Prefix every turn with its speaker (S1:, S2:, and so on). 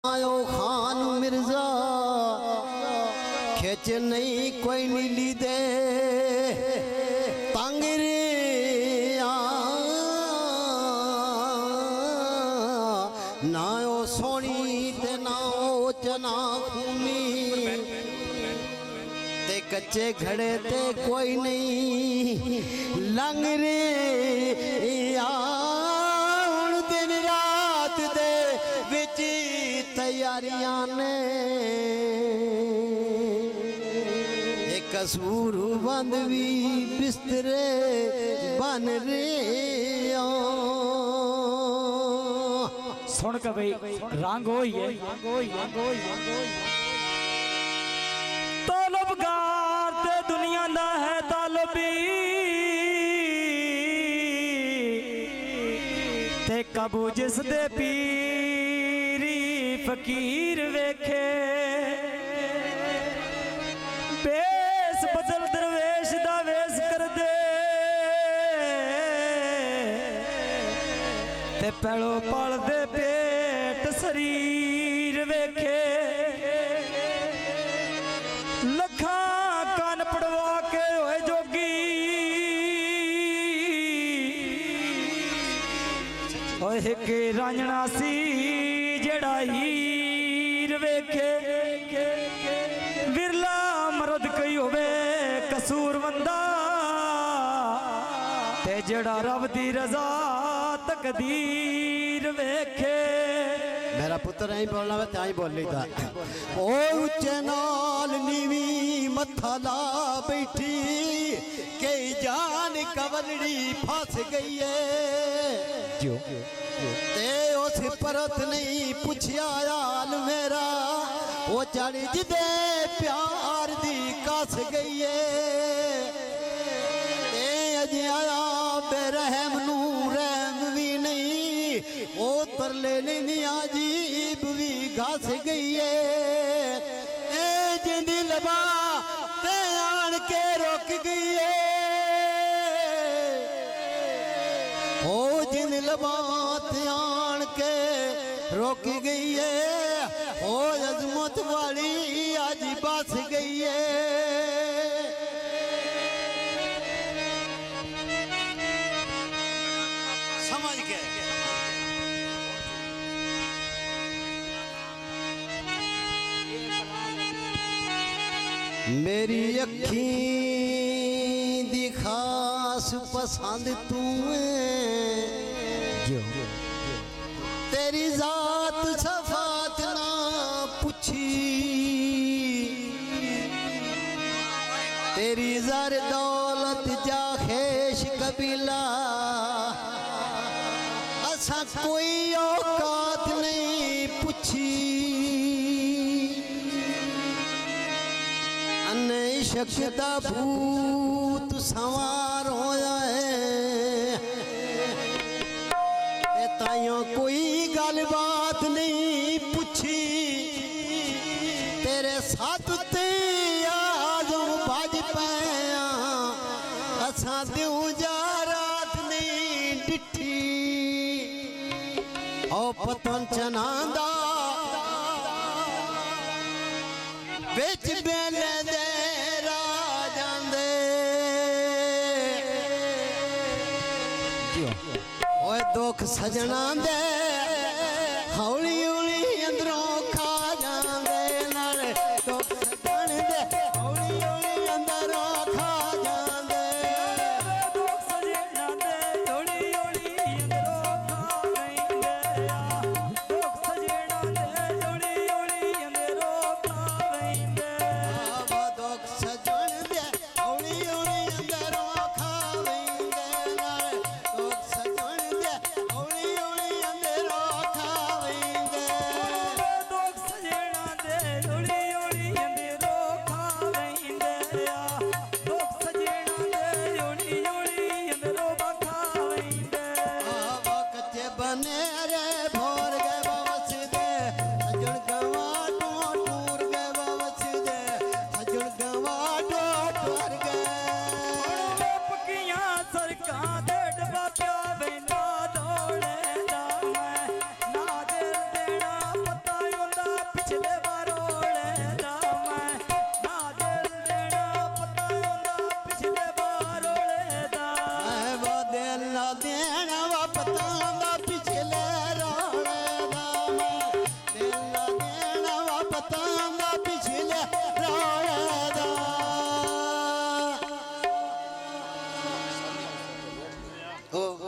S1: आयो खान मिर्जा खेच नहीं कोई नीली दे तंगरे ना ओ सोनी ते ना ओ चना खूनी ते कच्चे घड़े ते कोई नहीं लंग रे दिन रात दे विच तैयारियां ने एक कसूर बंद भी बिस्तरे बन रे
S2: सुन के भाई रंग होई है तलबगार ते दुनिया दा है तलबी ते कबू जिस दे पीरी फकीर वेखे बेस बदल दरवेश दा वेस कर दे ते पैड़ो पल दे पेट शरीर वेखे लखा कान पड़वा के होए जोगी ओए के रांझना सी जेड़ा हीर वेखे विरला मरद कई होवे कसूरवंदा ते जेड़ा रब दी रजा तकदीर वेखे।
S1: मेरा पुत्र नहीं बोलना मैं ताई बोल ली था ओ उच्चे नाल नीवी मत्था ला बैठी के जान कवलड़ी फंस गई है ते उस परत नहीं पूछया हाल मेरा वो चढ़ जिदे प्यार दी कस गई है अजे आया बेरहम नू रहम भी नहीं ओ तरले नहीं अजीब भी घस गई है ए जिंदी लबा ते आन के रुक गई है ओ जिंद लबा ते आन के रुक गई है ओ अजमत वाली आज बस गई है। मेरी अखी दी खास पसंद तू तेरी जात सफात ना पुछी तेरी जर दौलत जा खेश कबीला असा कोई औकात नहीं पूछी इश्क दा भूत सवार होया है ताइयों कोई गल बात नहीं पूछी तेरे साथ ते आजम भज पाया असा द्यों जा रात नहीं डिठी ओ पतन चना दा बिच बेले दे दुख सजना दे